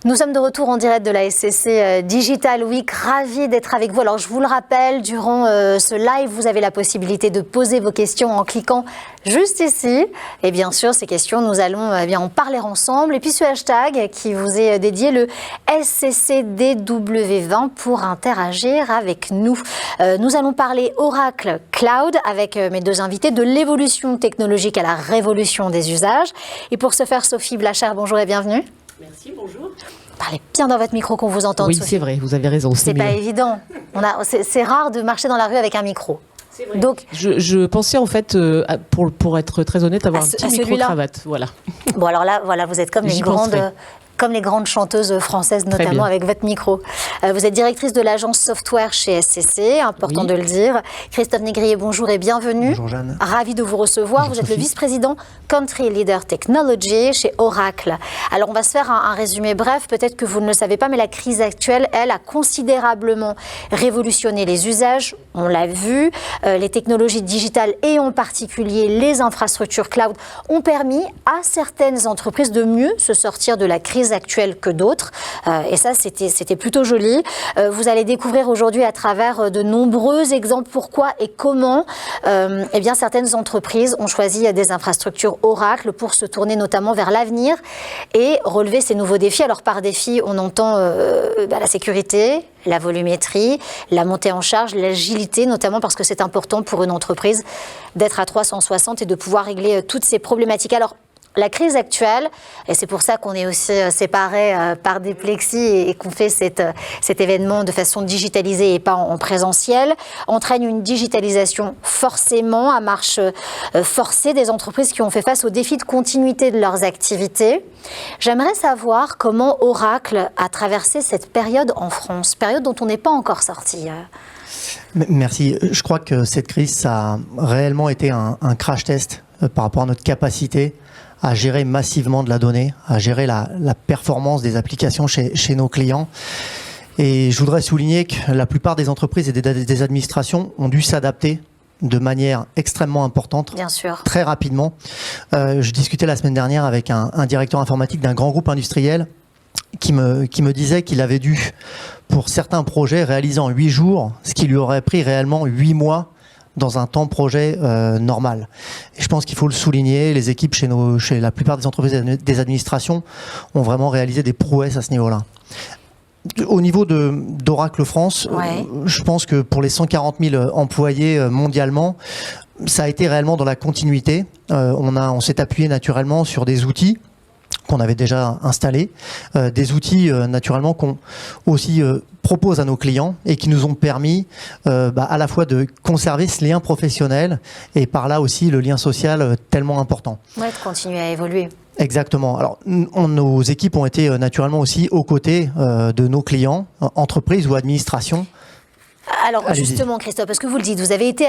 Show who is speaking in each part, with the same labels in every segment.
Speaker 1: Nous sommes de retour en direct de la SCC Digital Week, ravis d'être avec vous. Alors je vous le rappelle, durant ce live, vous avez la possibilité de poser vos questions en cliquant juste ici. Et bien sûr, ces questions, nous allons en parler ensemble. Et puis ce hashtag qui vous est dédié, le SCCDW20, pour interagir avec nous. Nous allons parler Oracle Cloud avec mes deux invités, de l'évolution technologique à la révolution des usages. Et pour ce faire, Sophie Blachard, bonjour et bienvenue.
Speaker 2: Merci, bonjour.
Speaker 1: Parlez bien dans votre micro qu'on vous entende.
Speaker 3: Oui,
Speaker 1: Sophie.
Speaker 3: c'est vrai, vous avez raison.
Speaker 1: C'est pas évident. C'est rare de marcher dans la rue avec un micro.
Speaker 2: C'est vrai.
Speaker 1: Donc,
Speaker 3: je pensais en fait, pour être très honnête, avoir un petit micro-cravate. Voilà.
Speaker 1: Bon, alors là, voilà, vous êtes comme les grandes chanteuses françaises, notamment avec votre micro. Vous êtes directrice de l'agence software chez SCC, important de le dire. Christophe Négrier, bonjour et bienvenue.
Speaker 4: Bonjour Jeanne.
Speaker 1: Ravi de vous recevoir.
Speaker 4: Bonjour
Speaker 1: vous êtes
Speaker 4: Sophie.
Speaker 1: le vice-président Country Leader Technology chez Oracle. Alors, on va se faire un résumé bref. Peut-être que vous ne le savez pas, mais la crise actuelle, elle, a considérablement révolutionné les usages. On l'a vu. Les technologies digitales et en particulier les infrastructures cloud ont permis à certaines entreprises de mieux se sortir de la crise actuelle que d'autres. Et ça, c'était plutôt joli. Vous allez découvrir aujourd'hui à travers de nombreux exemples pourquoi et comment certaines entreprises ont choisi des infrastructures Oracle pour se tourner notamment vers l'avenir et relever ces nouveaux défis. Alors par défi, on entend la sécurité, la volumétrie, la montée en charge, l'agilité, notamment parce que c'est important pour une entreprise d'être à 360 et de pouvoir régler toutes ces problématiques. Alors, la crise actuelle, et c'est pour ça qu'on est aussi séparés par des plexis et qu'on fait cet événement de façon digitalisée et pas en présentiel, entraîne une digitalisation forcément à marche forcée des entreprises qui ont fait face aux défis de continuité de leurs activités. J'aimerais savoir comment Oracle a traversé cette période en France, période dont on n'est pas encore sorti.
Speaker 4: Merci. Je crois que cette crise, ça a réellement été un crash test par rapport à notre capacité à gérer massivement de la donnée, à gérer la performance des applications chez nos clients. Et je voudrais souligner que la plupart des entreprises et des administrations ont dû s'adapter de manière extrêmement importante,
Speaker 1: bien sûr,
Speaker 4: très rapidement. Je discutais la semaine dernière avec un directeur informatique d'un grand groupe industriel qui me disait qu'il avait dû, pour certains projets, réaliser en 8 jours, ce qui lui aurait pris réellement 8 mois dans un temps projet normal. Et je pense qu'il faut le souligner, les équipes chez la plupart des entreprises et des administrations ont vraiment réalisé des prouesses à ce niveau-là. Au niveau d'Oracle France, je pense que pour les 140 000 employés mondialement, ça a été réellement dans la continuité. On s'est appuyé naturellement sur des outils qu'on avait déjà installés, des outils naturellement qu'on aussi propose à nos clients et qui nous ont permis à la fois de conserver ce lien professionnel et par là aussi le lien social tellement important.
Speaker 1: Oui, de continuer à évoluer.
Speaker 4: Exactement. Alors, nos équipes ont été naturellement aussi aux côtés de nos clients, entreprises ou administrations.
Speaker 1: Alors justement, Christophe, parce que vous le dites, vous avez été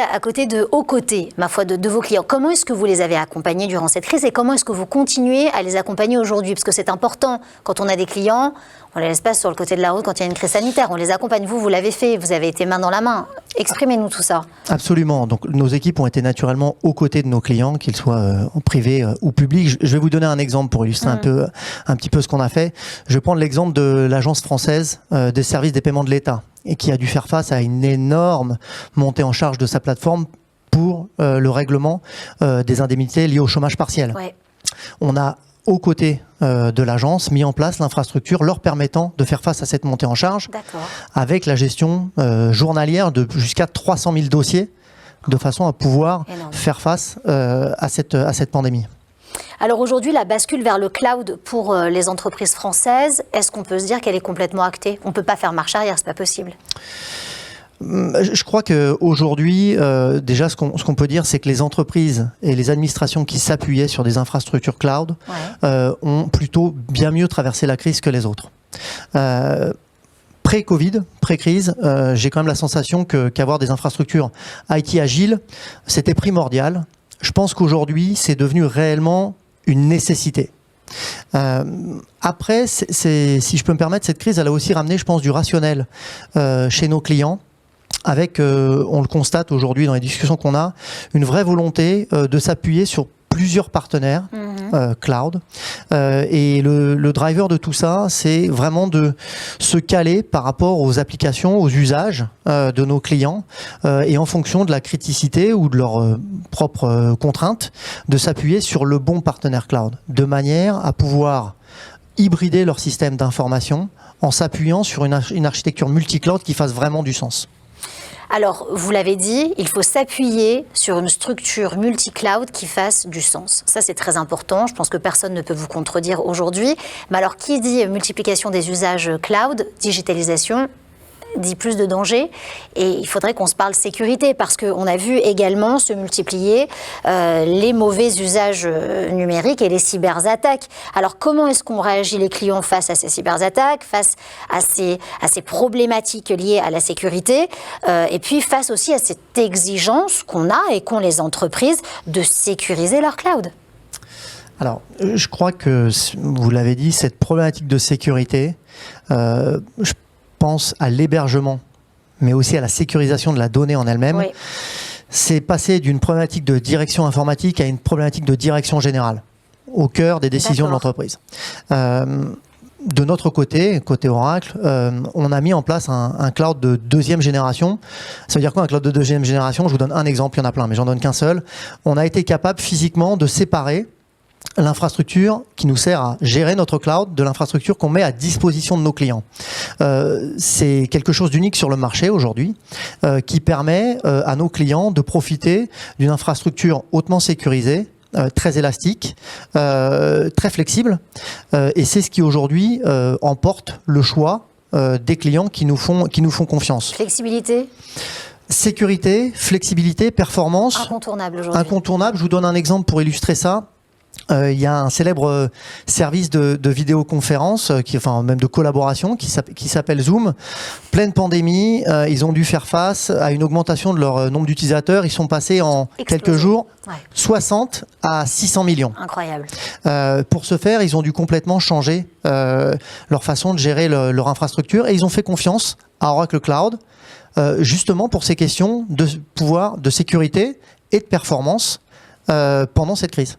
Speaker 1: aux côtés, ma foi, de vos clients. Comment est-ce que vous les avez accompagnés durant cette crise et comment est-ce que vous continuez à les accompagner aujourd'hui? Parce que c'est important, quand on a des clients, on les laisse pas sur le côté de la route quand il y a une crise sanitaire. On les accompagne. Vous l'avez fait, vous avez été main dans la main. Exprimez-nous tout ça. Absolument. Donc nos équipes ont été naturellement aux côtés de nos clients, qu'ils soient en privé ou public.
Speaker 4: Je vais vous donner un exemple pour illustrer un petit peu ce qu'on a fait. Je vais prendre l'exemple de l'Agence française des services des paiements de l'État, et qui a dû faire face à une énorme montée en charge de sa plateforme pour le règlement des indemnités liées au chômage partiel. Ouais. On a, aux côtés de l'agence, mis en place l'infrastructure leur permettant de faire face à cette montée en charge, avec la gestion journalière de jusqu'à 300 000 dossiers, de façon à pouvoir faire face à cette pandémie.
Speaker 1: Alors aujourd'hui, la bascule vers le cloud pour les entreprises françaises, est-ce qu'on peut se dire qu'elle est complètement actée? On ne peut pas faire marche arrière, c'est pas possible.
Speaker 4: Je crois qu'aujourd'hui, déjà, ce qu'on peut dire, c'est que les entreprises et les administrations qui s'appuyaient sur des infrastructures cloud ont plutôt bien mieux traversé la crise que les autres. Pré-Covid, pré-crise, j'ai quand même la sensation qu'avoir des infrastructures IT agiles, c'était primordial. Je pense qu'aujourd'hui, c'est devenu réellement une nécessité. Après, si je peux me permettre, cette crise, elle a aussi ramené, je pense, du rationnel chez nos clients, avec, on le constate aujourd'hui dans les discussions qu'on a, une vraie volonté de s'appuyer sur plusieurs partenaires cloud. Et le driver de tout ça, c'est vraiment de se caler par rapport aux applications, aux usages de nos clients et en fonction de la criticité ou de leurs propres contraintes, de s'appuyer sur le bon partenaire cloud, de manière à pouvoir hybrider leur système d'information en s'appuyant sur une architecture multi-cloud qui fasse vraiment du sens.
Speaker 1: Alors, vous l'avez dit, il faut s'appuyer sur une structure multi-cloud qui fasse du sens. Ça, c'est très important. Je pense que personne ne peut vous contredire aujourd'hui. Mais alors, qui dit multiplication des usages cloud, digitalisation, dit plus de danger, et il faudrait qu'on se parle sécurité, parce qu'on a vu également se multiplier les mauvais usages numériques et les cyberattaques. Alors comment est-ce qu'on réagit les clients face à ces cyberattaques, face à ces problématiques liées à la sécurité, et puis face aussi à cette exigence qu'on a et qu'ont les entreprises de sécuriser leur cloud?
Speaker 4: Alors, je crois que, vous l'avez dit, cette problématique de sécurité, je pense à l'hébergement, mais aussi à la sécurisation de la donnée en elle-même. Oui. C'est passé d'une problématique de direction informatique à une problématique de direction générale, au cœur des décisions de l'entreprise. De notre côté Oracle, on a mis en place un cloud de deuxième génération. Ça veut dire quoi, un cloud de deuxième génération? Je vous donne un exemple, il y en a plein, mais j'en donne qu'un seul. On a été capable physiquement de séparer l'infrastructure qui nous sert à gérer notre cloud de l'infrastructure qu'on met à disposition de nos clients. C'est quelque chose d'unique sur le marché aujourd'hui qui permet à nos clients de profiter d'une infrastructure hautement sécurisée, très élastique, très flexible, et c'est ce qui aujourd'hui emporte le choix des clients qui nous font confiance.
Speaker 1: Flexibilité ?
Speaker 4: Sécurité, flexibilité, performance.
Speaker 1: Incontournable aujourd'hui.
Speaker 4: Incontournable. Je vous donne un exemple pour illustrer ça. Il y a un célèbre service de vidéoconférence, même de collaboration, qui s'appelle Zoom. Pleine pandémie, ils ont dû faire face à une augmentation de leur nombre d'utilisateurs. Ils sont passés en quelques jours 60 à 600 millions.
Speaker 1: Incroyable.
Speaker 4: Pour ce faire, ils ont dû complètement changer leur façon de gérer leur infrastructure, et ils ont fait confiance à Oracle Cloud justement pour ces questions de sécurité et de performance pendant cette crise.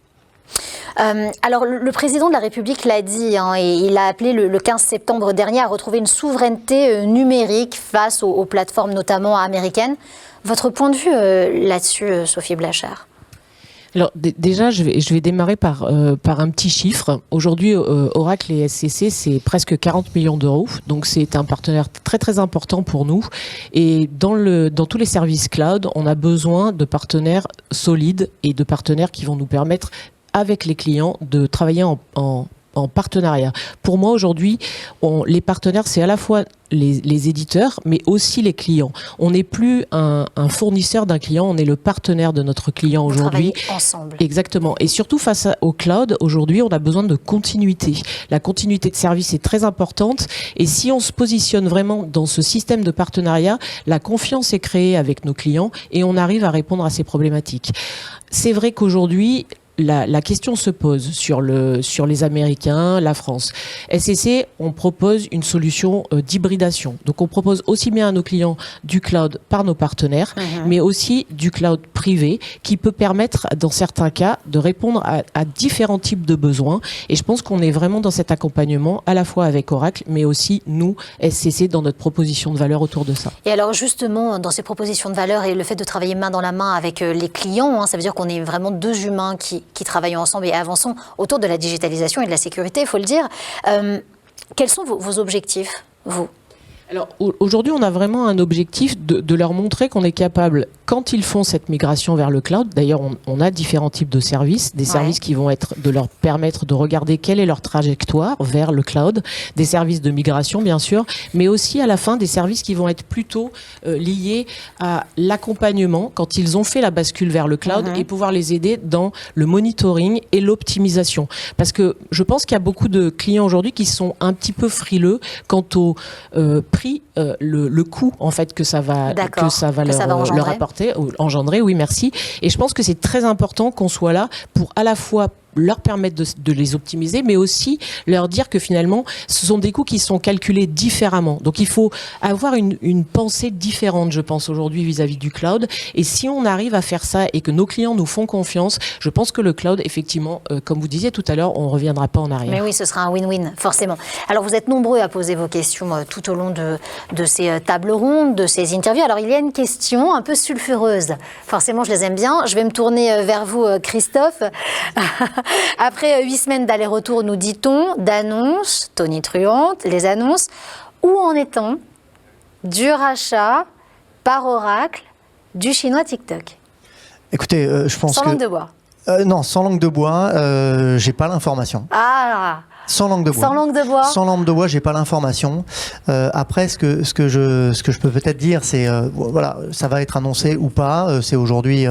Speaker 1: Alors, le président de la République l'a dit, et il a appelé le 15 septembre dernier à retrouver une souveraineté numérique face aux plateformes notamment américaines. Votre point de vue là-dessus, Sophie Blachard?
Speaker 3: Alors déjà, je vais démarrer par un petit chiffre. Aujourd'hui, Oracle et SCC, c'est presque 40 millions d'euros. Donc c'est un partenaire très très important pour nous. Et dans tous les services cloud, on a besoin de partenaires solides et de partenaires qui vont nous permettre, avec les clients, de travailler en partenariat. Pour moi, aujourd'hui, les partenaires, c'est à la fois les éditeurs, mais aussi les clients. On n'est plus un fournisseur d'un client, on est le partenaire de notre client aujourd'hui.
Speaker 1: Travailler ensemble.
Speaker 3: Exactement. Et surtout face au cloud, aujourd'hui, on a besoin de continuité. La continuité de service est très importante. Et si on se positionne vraiment dans ce système de partenariat, la confiance est créée avec nos clients et on arrive à répondre à ces problématiques. C'est vrai qu'aujourd'hui, la question se pose sur les Américains, la France. SCC, on propose une solution d'hybridation. Donc on propose aussi bien à nos clients du cloud par nos partenaires, mais aussi du cloud privé qui peut permettre, dans certains cas, de répondre à différents types de besoins. Et je pense qu'on est vraiment dans cet accompagnement, à la fois avec Oracle, mais aussi nous, SCC, dans notre proposition de valeur autour de ça.
Speaker 1: Et alors justement, dans ces propositions de valeur et le fait de travailler main dans la main avec les clients, ça veut dire qu'on est vraiment deux humains qui travaillons ensemble et avançons autour de la digitalisation et de la sécurité, il faut le dire. Quels sont vos objectifs, vous ?
Speaker 3: Alors aujourd'hui, on a vraiment un objectif de leur montrer qu'on est capable, quand ils font cette migration vers le cloud, d'ailleurs on a différents types de services, des services qui vont être de leur permettre de regarder quelle est leur trajectoire vers le cloud, des services de migration bien sûr, mais aussi à la fin des services qui vont être plutôt liés à l'accompagnement quand ils ont fait la bascule vers le cloud et pouvoir les aider dans le monitoring et l'optimisation. Parce que je pense qu'il y a beaucoup de clients aujourd'hui qui sont un petit peu frileux quant au prix, le coût en fait que ça va leur apporter, engendrer, oui merci. Et je pense que c'est très important qu'on soit là pour à la fois leur permettre de les optimiser, mais aussi leur dire que finalement, ce sont des coûts qui sont calculés différemment. Donc il faut avoir une pensée différente, je pense, aujourd'hui vis-à-vis du cloud. Et si on arrive à faire ça et que nos clients nous font confiance, je pense que le cloud, effectivement, comme vous disiez tout à l'heure, on ne reviendra pas en arrière.
Speaker 1: Mais oui, ce sera un win-win, forcément. Alors vous êtes nombreux à poser vos questions tout au long de ces tables rondes, de ces interviews. Alors il y a une question un peu sulfureuse. Forcément, je les aime bien. Je vais me tourner vers vous, Christophe. Après 8 semaines d'aller-retour, nous dit-on, d'annonces tonitruantes, les annonces, où en est-on du rachat par Oracle du chinois TikTok?
Speaker 4: Écoutez, je pense
Speaker 1: Sans langue de bois.
Speaker 4: Non, sans langue de bois, j'ai pas l'information.
Speaker 1: Ah,
Speaker 4: Sans langue de bois.
Speaker 1: sans langue de bois.
Speaker 4: Sans langue de bois, j'ai pas l'information. Après, ce que je peux peut-être dire, c'est voilà, ça va être annoncé ou pas. C'est aujourd'hui,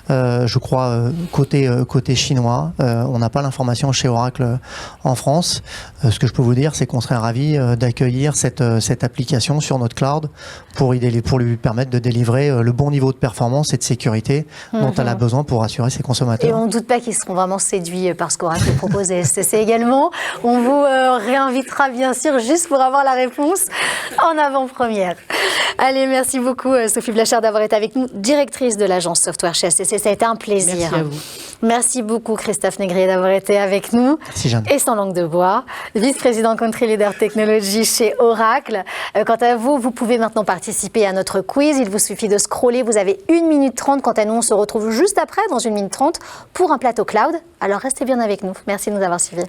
Speaker 4: je crois, côté chinois. On n'a pas l'information chez Oracle en France. Ce que je peux vous dire, c'est qu'on serait ravis d'accueillir cette application sur notre cloud pour lui permettre de délivrer le bon niveau de performance et de sécurité dont elle a besoin pour assurer ses consommateurs.
Speaker 1: Et on ne doute pas qu'ils seront vraiment séduits par ce qu'Oracle propose et SCC également. On vous réinvitera bien sûr juste pour avoir la réponse en avant-première. Allez, merci beaucoup Sophie Blachard d'avoir été avec nous, directrice de l'agence software chez SCC. Ça a été un plaisir.
Speaker 3: Merci à vous.
Speaker 1: Merci beaucoup Christophe Négrier d'avoir été avec nous.
Speaker 4: Merci Jeanne.
Speaker 1: Et sans langue de bois, vice-président Country Leader Technology chez Oracle. Quant à vous, vous pouvez maintenant participer à notre quiz. Il vous suffit de scroller. Vous avez 1 minute 30. Quant à nous, on se retrouve juste après, dans 1 minute 30, pour un plateau cloud. Alors restez bien avec nous. Merci de nous avoir suivis.